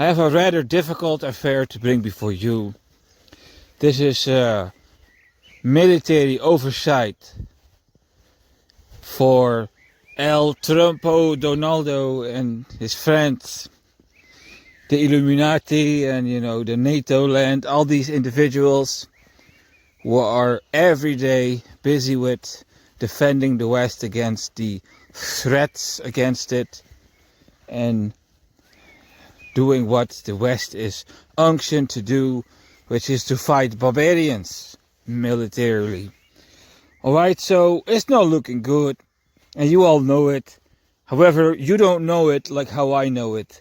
I have a rather difficult affair to bring before you. This is military oversight for El Trumpo Donaldo and his friends, the Illuminati and the NATO land, all these individuals who are every day busy with defending the West against the threats against it and doing what the West is unctioned to do, which is to fight barbarians militarily. Alright, so it's not looking good, and you all know it. However, you don't know it like how I know it.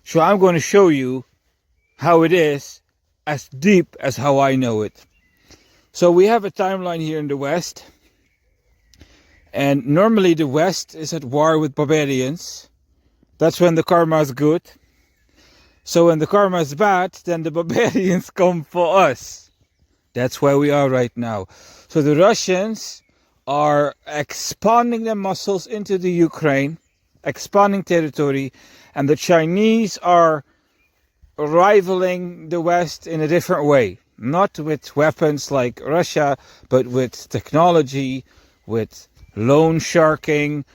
So I'm going to show you how it is as deep as how I know it. So we have a timeline here in the West, and normally the West is at war with barbarians. That's when the karma is good. So when the karma is bad, then the barbarians come for us. That's where we are right now. So the Russians are expanding their muscles into the Ukraine, expanding territory, and the Chinese are rivaling the West in a different way. Not with weapons like Russia, but with technology, with loan sharking,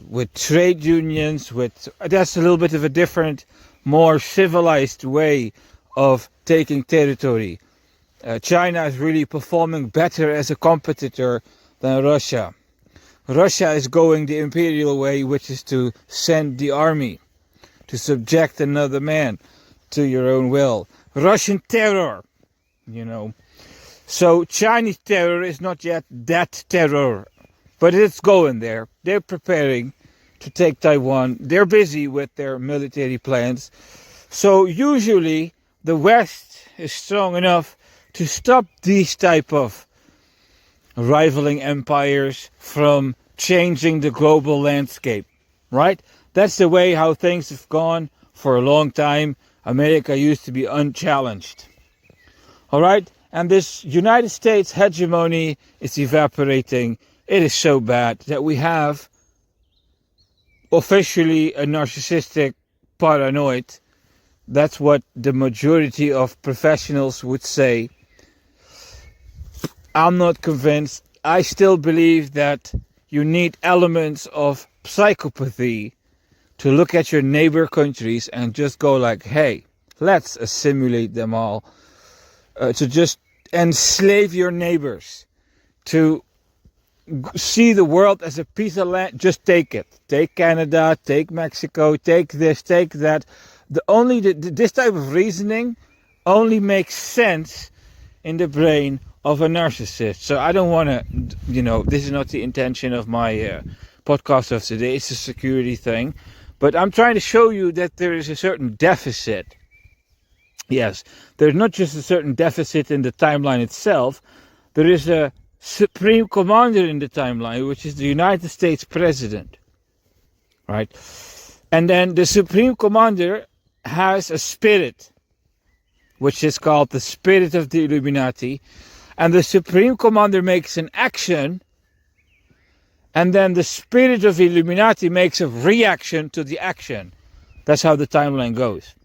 with trade unions. That's a little bit of a different, more civilized way of taking territory. China is really performing better as a competitor than Russia. Russia is going the imperial way, which is to send the army, to subject another man to your own will. Russian terror, So Chinese terror is not yet that terror, but it's going there. They're preparing to take Taiwan. They're busy with their military plans. So usually the West is strong enough to stop these type of rivaling empires from changing the global landscape, right? That's the way how things have gone for a long time. America used to be unchallenged. All right? And this United States hegemony is evaporating. It is so bad that we have officially a narcissistic paranoid. That's what the majority of professionals would say. I'm not convinced. I still believe that you need elements of psychopathy to look at your neighbor countries and just go like, hey, let's assimilate them all. To just enslave your neighbors. To see the world as a piece of land. Just take it. Take Canada, take Mexico, take this, take that. This type of reasoning only makes sense in the brain of a narcissist. So I don't want to, this is not the intention of my podcast of today. It's a security thing. But I'm trying to show you that there is a certain deficit. Yes, there's not just a certain deficit in the timeline itself. There is a supreme commander in the timeline, which is the United States President. Right? And then the supreme commander has a spirit, which is called the spirit of the Illuminati. And the supreme commander makes an action, and then the spirit of the Illuminati makes a reaction to the action. That's how the timeline goes.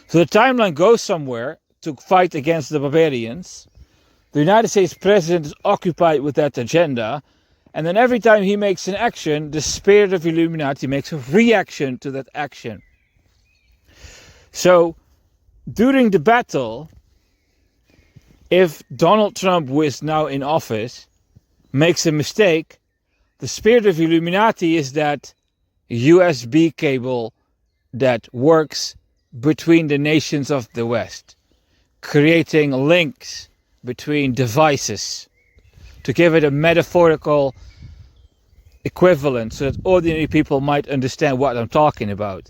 So the timeline goes somewhere to fight against the barbarians. The United States president is occupied with that agenda. And then every time he makes an action, the spirit of Illuminati makes a reaction to that action. So during the battle, if Donald Trump, who is now in office, makes a mistake, the spirit of Illuminati is that USB cable that works between the nations of the West, creating links between devices to give it a metaphorical equivalent so that ordinary people might understand what I'm talking about.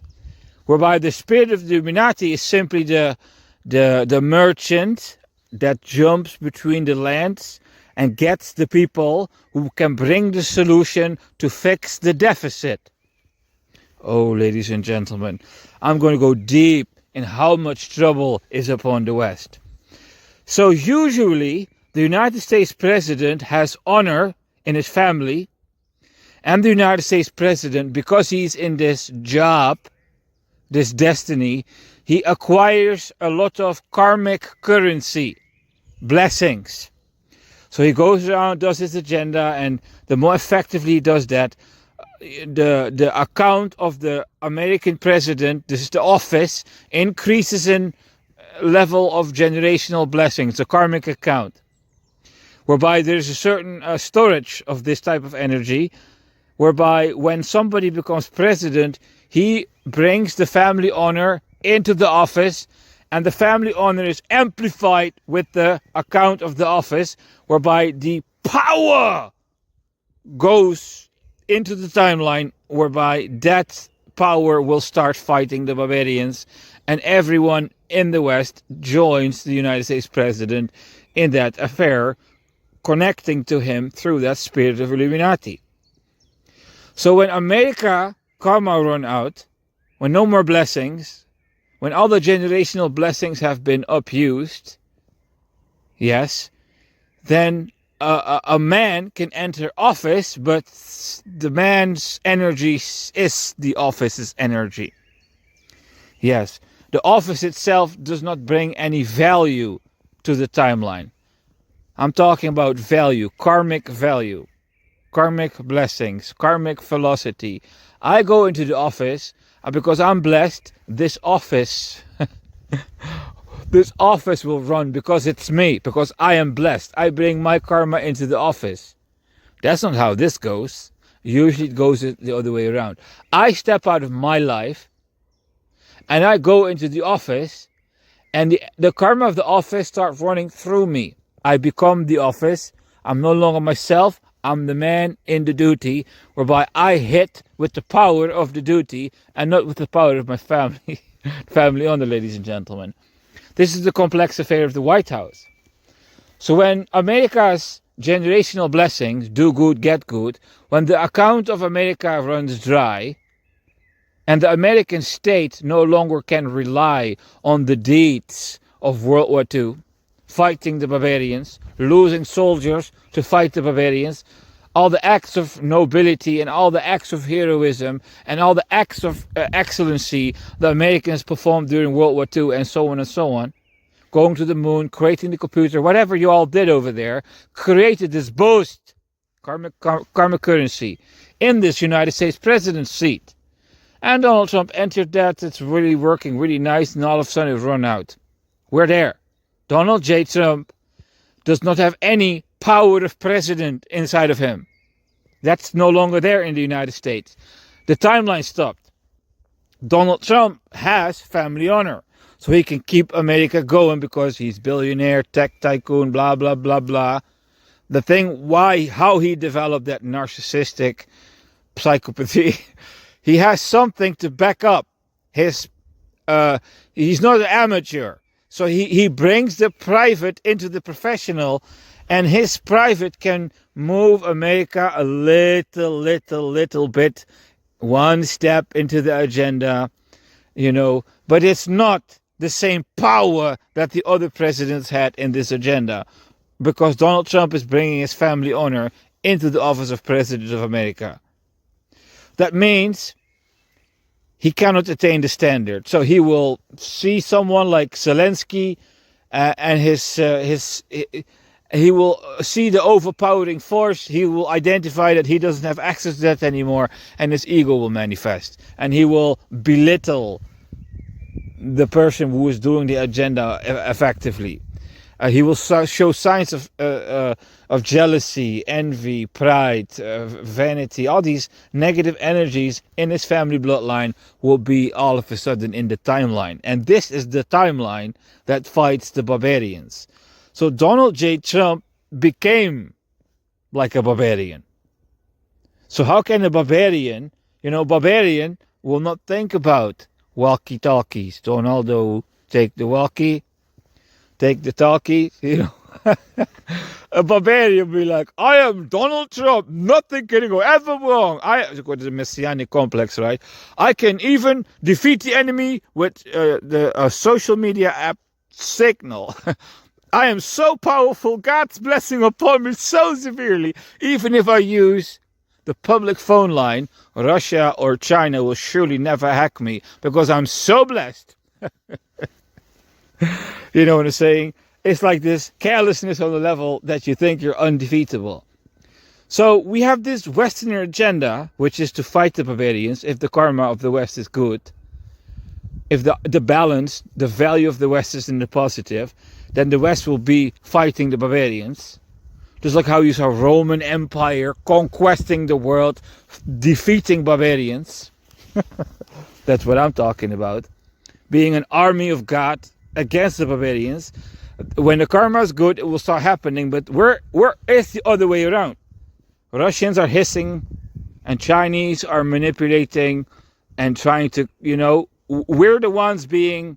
Whereby the spirit of the Illuminati is simply the merchant that jumps between the lands and gets the people who can bring the solution to fix the deficit. Oh, ladies and gentlemen, I'm going to go deep in how much trouble is upon the West. So usually the United States president has honor in his family, and the United States president, because he's in this job, this destiny, he acquires a lot of karmic currency, blessings. So he goes around, does his agenda, and the more effectively he does that, the account of the American president, this is the office, increases in level of generational blessings, the karmic account, whereby there's a certain storage of this type of energy, whereby when somebody becomes president, he brings the family honor into the office, and the family honor is amplified with the account of the office, whereby the power goes into the timeline, whereby that power will start fighting the barbarians, and everyone in the West joins the United States president in that affair, connecting to him through that spirit of Illuminati. So when America karma run out, when no more blessings, when all the generational blessings have been abused, yes, then a man can enter office, but the man's energy is the office's energy. Yes, the office itself does not bring any value to the timeline. I'm talking about value, karmic blessings, karmic velocity. I go into the office, and because I'm blessed, this office will run because it's me, because I am blessed. I bring my karma into the office. That's not how this goes. Usually it goes the other way around. I step out of my life and I go into the office, and the karma of the office starts running through me. I become the office. I'm no longer myself. I'm the man in the duty, whereby I hit with the power of the duty and not with the power of my family. Family honor, ladies and gentlemen. This is the complex affair of the White House. So when America's generational blessings, do good, get good, when the account of America runs dry, and the American state no longer can rely on the deeds of World War II, fighting the barbarians, losing soldiers to fight the barbarians, all the acts of nobility and all the acts of heroism and all the acts of excellency the Americans performed during World War II, and so on, going to the moon, creating the computer, whatever you all did over there, created this boost, karmic currency, in this United States president's seat. And Donald Trump entered that. It's really working really nice, and all of a sudden it run out. We're there. Donald J. Trump does not have any power of president inside of him. That's no longer there in the United States. The timeline stopped. Donald Trump has family honor, so he can keep America going because he's billionaire, tech tycoon, blah, blah, blah, blah. The thing, how he developed that narcissistic psychopathy, he has something to back up his, he's not an amateur. So he brings the private into the professional, and his private can move America a little bit, one step into the agenda, but it's not the same power that the other presidents had in this agenda, because Donald Trump is bringing his family honor into the office of President of America. That means he cannot attain the standard. So he will see someone like Zelensky, and he will see the overpowering force. He will identify that he doesn't have access to that anymore, and his ego will manifest. And he will belittle the person who is doing the agenda effectively. He will show signs of jealousy, envy, pride, vanity. All these negative energies in his family bloodline will be all of a sudden in the timeline. And this is the timeline that fights the barbarians. So Donald J. Trump became like a barbarian. So how can a barbarian, barbarian will not think about walkie-talkies. Donaldo, take the walkie. Take the talkie, A barbarian will be like, I am Donald Trump. Nothing can go ever wrong. It's a messianic complex, right? I can even defeat the enemy with the social media app Signal. I am so powerful. God's blessing upon me so severely. Even if I use the public phone line, Russia or China will surely never hack me because I'm so blessed. You know what I'm saying? It's like this carelessness on the level that you think you're undefeatable. So we have this Westerner agenda, which is to fight the barbarians if the karma of the West is good. If the balance, the value of the West is in the positive, then the West will be fighting the barbarians. Just like how you saw Roman Empire conquesting the world, defeating barbarians. That's what I'm talking about. Being an army of God against the barbarians. When the karma is good, it will start happening. But it's the other way around. Russians are hissing and Chinese are manipulating and trying to, we're the ones being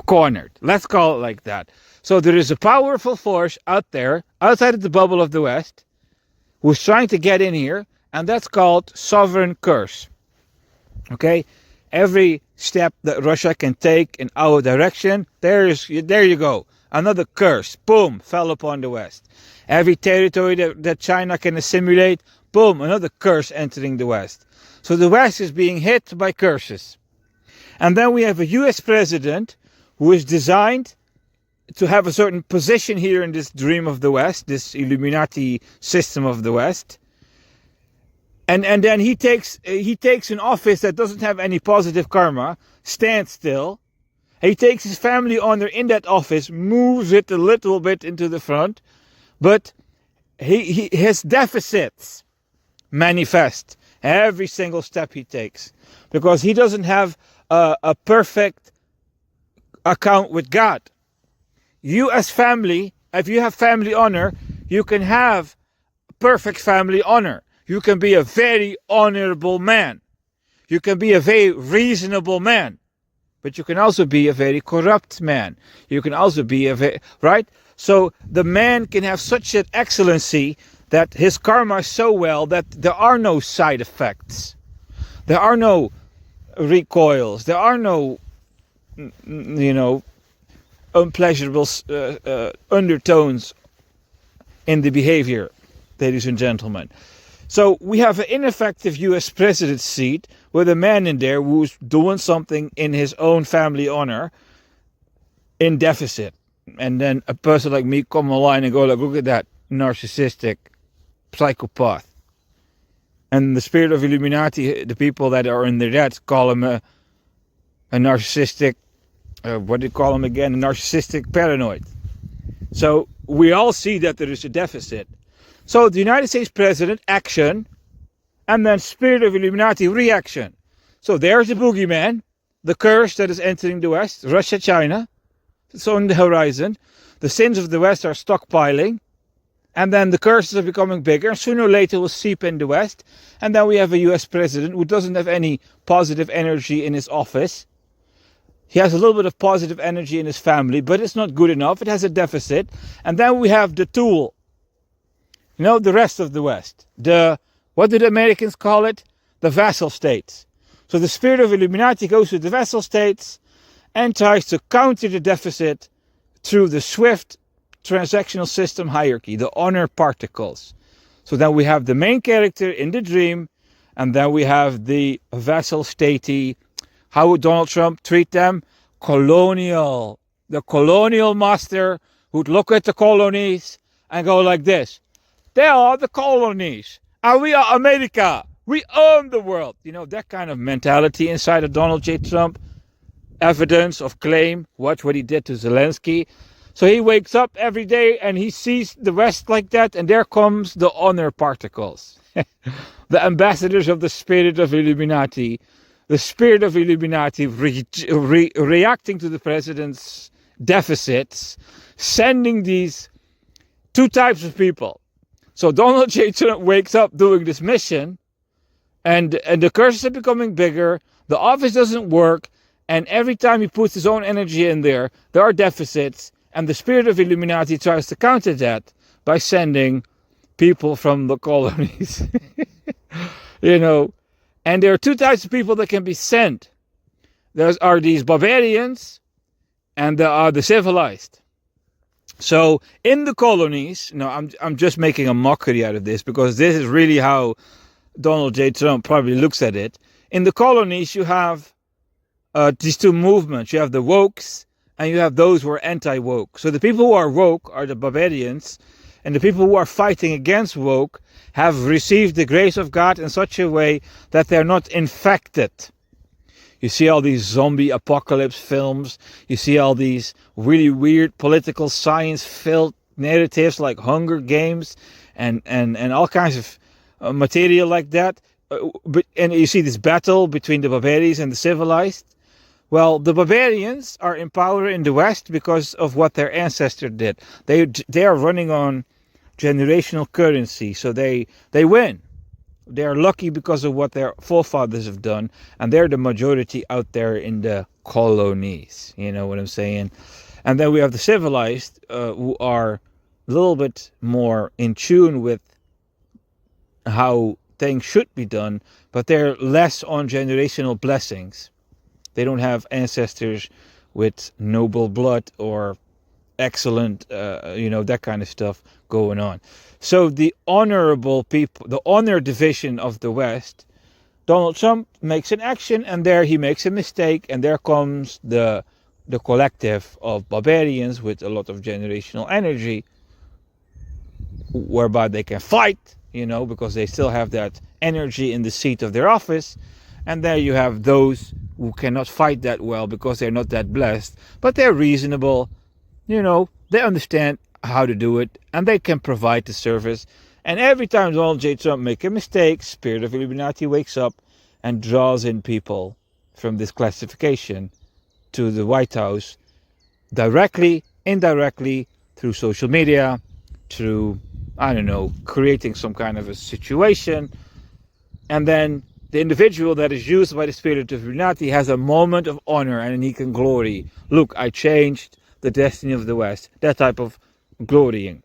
cornered. Let's call it like that. So there is a powerful force out there, outside of the bubble of the West, who's trying to get in here, and that's called sovereign curse. Okay? Every step that Russia can take in our direction, there you go. Another curse, boom, fell upon the West. Every territory that China can assimilate, boom, another curse entering the West. So the West is being hit by curses. And then we have a US president who is designed to have a certain position here in this dream of the West, this Illuminati system of the West. And then he takes an office that doesn't have any positive karma, stands still. He takes his family honor in that office, moves it a little bit into the front, but his deficits manifest every single step he takes, because he doesn't have a perfect account with God. You as family, if you have family honor, you can have perfect family honor. You can be a very honorable man. You can be a very reasonable man. But you can also be a very corrupt man. You can also be right? So the man can have such an excellency that his karma is so well that there are no side effects. There are no recoils. There are no, unpleasurable undertones in the behavior, ladies and gentlemen. So we have an ineffective US president seat with a man in there who's doing something in his own family honor in deficit. And then a person like me come online and go like, look at that narcissistic psychopath. And the spirit of Illuminati, the people that are in their debt, call him a narcissistic, what do you call him again? A narcissistic paranoid. So we all see that there is a deficit. So the United States president, action, and then spirit of Illuminati, reaction. So there's the boogeyman, the curse that is entering the West, Russia, China. It's on the horizon. The sins of the West are stockpiling. And then the curses are becoming bigger. Sooner or later will seep in the West. And then we have a US president who doesn't have any positive energy in his office. He has a little bit of positive energy in his family, but it's not good enough. It has a deficit. And then we have the tool. The rest of the West. What did the Americans call it? The vassal states. So the spirit of Illuminati goes to the vassal states and tries to counter the deficit through the swift transactional system hierarchy, the honor particles. So then we have the main character in the dream, and then we have the vassal statey. How would Donald Trump treat them? Colonial. The colonial master who'd look at the colonies and go like this. They are the colonies, and we are America. We own the world. That kind of mentality inside of Donald J. Trump. Evidence of claim. Watch what he did to Zelensky. So he wakes up every day and he sees the West like that, and there comes the honor particles. The ambassadors of the spirit of Illuminati. The spirit of Illuminati reacting to the president's deficits, sending these two types of people. So Donald J. Trump wakes up doing this mission, and the curses are becoming bigger, the office doesn't work, and every time he puts his own energy in there are deficits, and the spirit of Illuminati tries to counter that by sending people from the colonies. And there are two types of people that can be sent. There are these barbarians, and there are the civilized. So in the colonies, no, I'm just making a mockery out of this because this is really how Donald J. Trump probably looks at it. In the colonies, you have these two movements. You have the wokes and you have those who are anti-woke. So the people who are woke are the barbarians, and the people who are fighting against woke have received the grace of God in such a way that they're not infected. You see all these zombie apocalypse films. You see all these really weird political science-filled narratives like Hunger Games and all kinds of material like that. And you see this battle between the barbarians and the civilized. Well, the barbarians are in power in the West because of what their ancestors did. They are running on generational currency, so they win. They are lucky because of what their forefathers have done, and they're the majority out there in the colonies. You know what I'm saying? And then we have the civilized, who are a little bit more in tune with how things should be done, but they're less on generational blessings. They don't have ancestors with noble blood or excellent, that kind of stuff going on. So the honorable people, the honor division of the West, Donald Trump makes an action and there he makes a mistake, and there comes the collective of barbarians with a lot of generational energy, whereby they can fight, because they still have that energy in the seat of their office. And there you have those who cannot fight that well because they're not that blessed, but they're reasonable. They understand how to do it, and they can provide the service. And every time Donald J. Trump makes a mistake, Spirit of Illuminati wakes up and draws in people from this classification to the White House, directly, indirectly, through social media, through, creating some kind of a situation. And then the individual that is used by the Spirit of Illuminati has a moment of honor and he can glory. Look, I changed the destiny of the West. That type of glorying.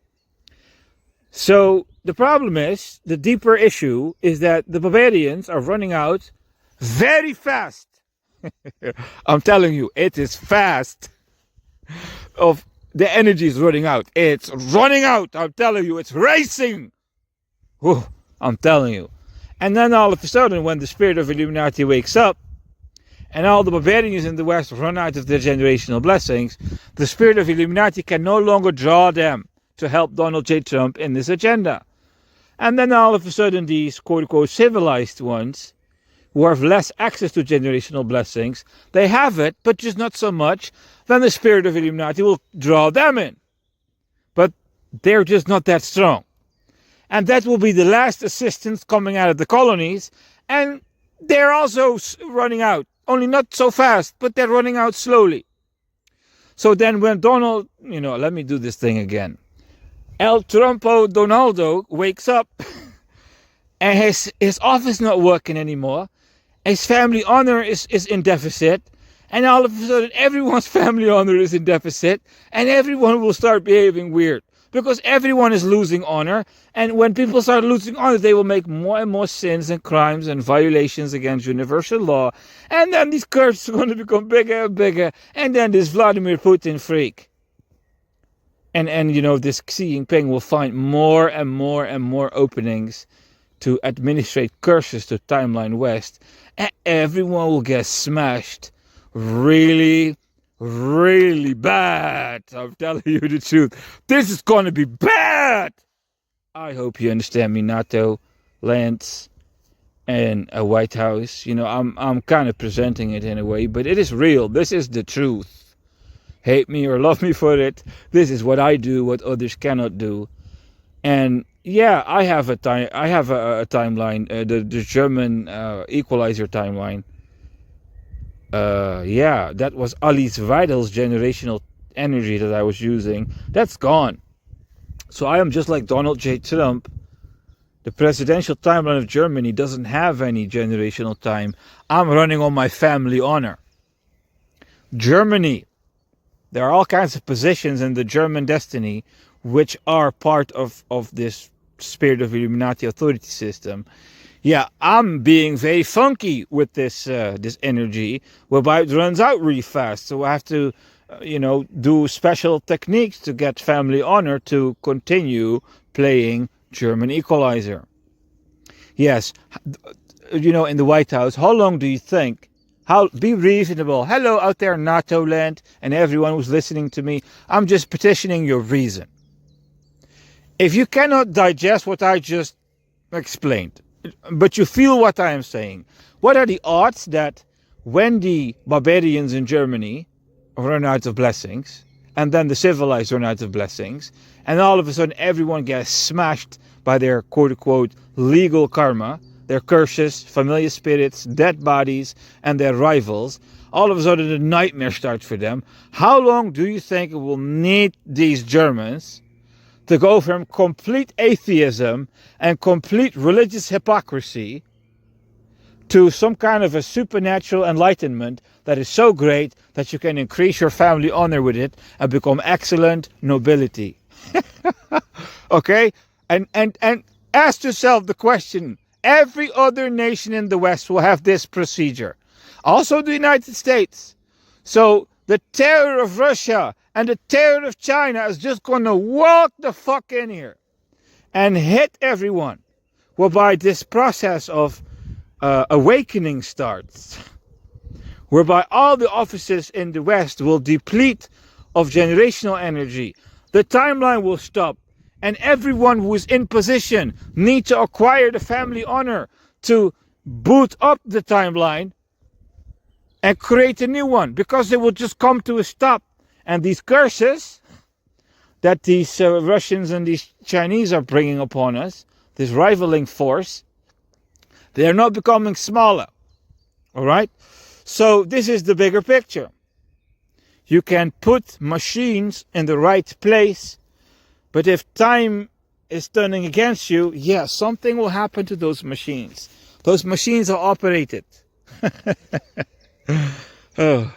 So the problem is, the deeper issue is that the barbarians are running out very fast. I'm telling you, it is fast. Of the energy is running out. It's running out. I'm telling you, it's racing. Whew, I'm telling you. And then all of a sudden, when the Spirit of Illuminati wakes up, and all the barbarians in the West run out of their generational blessings, the Spirit of Illuminati can no longer draw them to help Donald J. Trump in this agenda. And then all of a sudden, these quote-unquote civilized ones, who have less access to generational blessings, they have it, but just not so much. Then the Spirit of Illuminati will draw them in. But they're just not that strong. And that will be the last assistance coming out of the colonies. And they're also running out. Only not so fast, but they're running out slowly. So then when Donald, let me do this thing again. El Trumpo Donaldo wakes up and his office not working anymore. His family honor is in deficit. And all of a sudden everyone's family honor is in deficit. And everyone will start behaving weird. Because everyone is losing honor. And when people start losing honor, they will make more and more sins and crimes and violations against universal law. And then these curses are going to become bigger and bigger. And then this Vladimir Putin freak. And this Xi Jinping will find more and more and more openings to administrate curses to Timeline West. And everyone will get smashed really, really bad. I'm telling you the truth. This is going to be bad. I hope you understand me, NATO, Lance, and a White House. I'm kind of presenting it in a way, but it is real. This is the truth. Hate me or love me for it. This is what I do, what others cannot do. And yeah, I have a timeline, the German Equalizer timeline. That was Alice Weidel's generational energy that I was using. That's gone. So I am just like Donald J. Trump. The presidential timeline of Germany doesn't have any generational time. I'm running on my family honor. Germany. There are all kinds of positions in the German destiny which are part of this Spirit of Illuminati authority system. Yeah, I'm being very funky with this energy, whereby it runs out really fast. So I have to do special techniques to get family honor to continue playing German Equalizer. Yes, in the White House, how long do you think? Be reasonable. Hello out there, NATO land, and everyone who's listening to me. I'm just petitioning your reason. If you cannot digest what I just explained, but you feel what I am saying, what are the odds that when the barbarians in Germany run out of blessings, and then the civilized run out of blessings, and all of a sudden everyone gets smashed by their quote-unquote legal karma, their curses, familiar spirits, dead bodies, and their rivals, all of a sudden the nightmare starts for them. How long do you think it will need these Germans to go from complete atheism and complete religious hypocrisy to some kind of a supernatural enlightenment that is so great that you can increase your family honor with it and become excellent nobility? Okay? And ask yourself the question. Every other nation in the West will have this procedure. Also the United States. So the terror of Russia and the terror of China is just going to walk the fuck in here and hit everyone. Whereby this process of awakening starts. Whereby all the offices in the West will deplete of generational energy. The timeline will stop. And everyone who is in position needs to acquire the family honor to boot up the timeline and create a new one. Because they will just come to a stop. And these curses that these Russians and these Chinese are bringing upon us, this rivaling force, they are not becoming smaller. Alright? So this is the bigger picture. You can put machines in the right place, but if time is turning against you, something will happen to those machines. Those machines are operated. Oh.